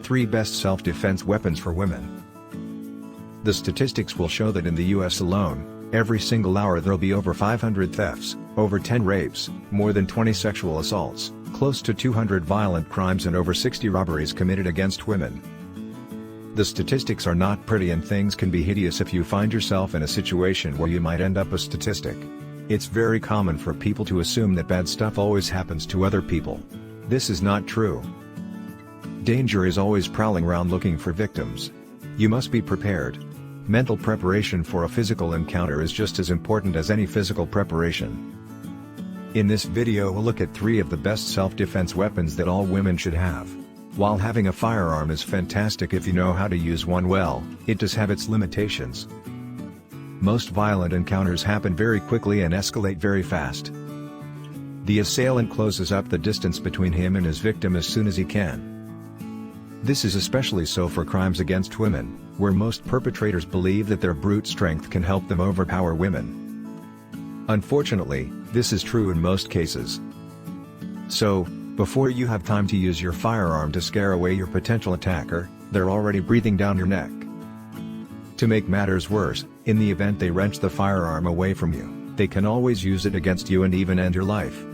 3 Best Self-Defense Weapons for Women. The statistics will show that in the US alone, every single hour there'll be over 500 thefts, over 10 rapes, more than 20 sexual assaults, close to 200 violent crimes and over 60 robberies committed against women. The statistics are not pretty and things can be hideous if you find yourself in a situation where you might end up a statistic. It's very common for people to assume that bad stuff always happens to other people. This is not true. Danger is always prowling around looking for victims. You must be prepared. Mental preparation for a physical encounter is just as important as any physical preparation. In this video we'll look at 3 of the best self-defense weapons that all women should have. While having a firearm is fantastic if you know how to use one well, it does have its limitations. Most violent encounters happen very quickly and escalate very fast. The assailant closes up the distance between him and his victim as soon as he can. This is especially so for crimes against women, where most perpetrators believe that their brute strength can help them overpower women. Unfortunately, this is true in most cases. So, before you have time to use your firearm to scare away your potential attacker, they're already breathing down your neck. To make matters worse, in the event they wrench the firearm away from you, they can always use it against you and even end your life.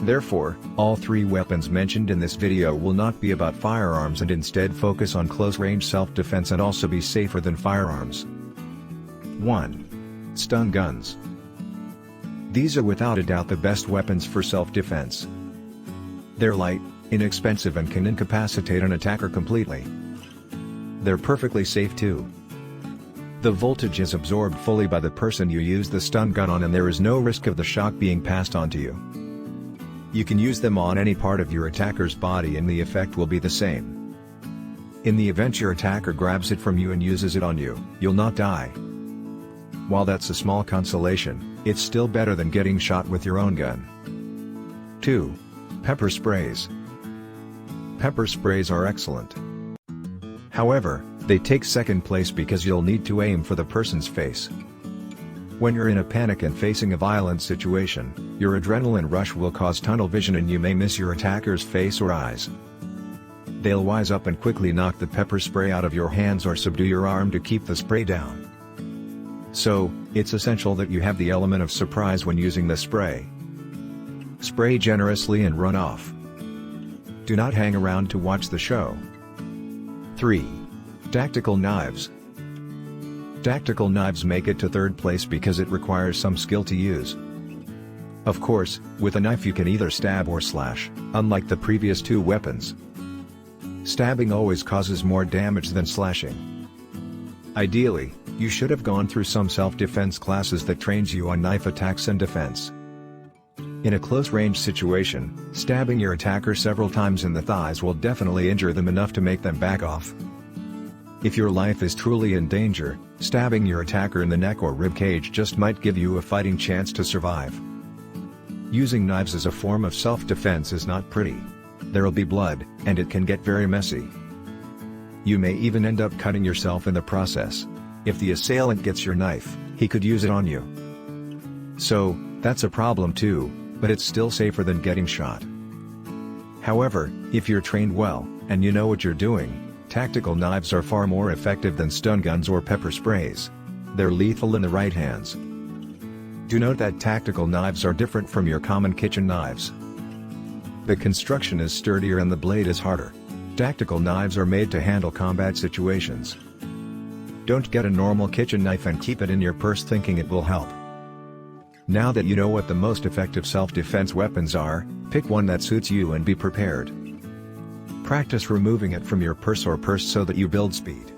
Therefore, all 3 weapons mentioned in this video will not be about firearms and instead focus on close-range self-defense and also be safer than firearms. 1. Stun guns. These are without a doubt the best weapons for self-defense. They're light, inexpensive and can incapacitate an attacker completely. They're perfectly safe too. The voltage is absorbed fully by the person you use the stun gun on and there is no risk of the shock being passed on to you. You can use them on any part of your attacker's body and the effect will be the same. In the event your attacker grabs it from you and uses it on you, you'll not die. While that's a small consolation, it's still better than getting shot with your own gun. 2. Pepper sprays. Pepper sprays are excellent. However, they take second place because you'll need to aim for the person's face. When you're in a panic and facing a violent situation, your adrenaline rush will cause tunnel vision and you may miss your attacker's face or eyes. They'll wise up and quickly knock the pepper spray out of your hands or subdue your arm to keep the spray down. So, it's essential that you have the element of surprise when using the spray. Spray generously and run off. Do not hang around to watch the show. 3. Tactical knives. Tactical knives make it to 3rd place because it requires some skill to use. Of course, with a knife you can either stab or slash, unlike the previous 2 weapons. Stabbing always causes more damage than slashing. Ideally, you should have gone through some self-defense classes that trains you on knife attacks and defense. In a close-range situation, stabbing your attacker several times in the thighs will definitely injure them enough to make them back off. If your life is truly in danger, stabbing your attacker in the neck or ribcage just might give you a fighting chance to survive. Using knives as a form of self-defense is not pretty. There'll be blood, and it can get very messy. You may even end up cutting yourself in the process. If the assailant gets your knife, he could use it on you. So, that's a problem too, but it's still safer than getting shot. However, if you're trained well, and you know what you're doing, tactical knives are far more effective than stun guns or pepper sprays. They're lethal in the right hands. Do note that tactical knives are different from your common kitchen knives. The construction is sturdier and the blade is harder. Tactical knives are made to handle combat situations. Don't get a normal kitchen knife and keep it in your purse thinking it will help. Now that you know what the most effective self-defense weapons are, pick one that suits you and be prepared. Practice removing it from your purse so that you build speed.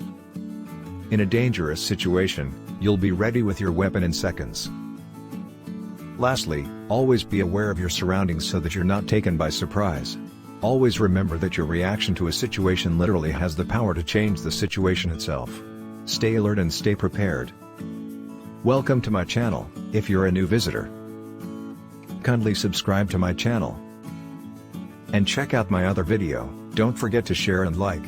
In a dangerous situation, you'll be ready with your weapon in seconds. Lastly, always be aware of your surroundings so that you're not taken by surprise. Always remember that your reaction to a situation literally has the power to change the situation itself. Stay alert and stay prepared. Welcome to my channel, if you're a new visitor. Kindly subscribe to my channel. And check out my other video. Don't forget to share and like.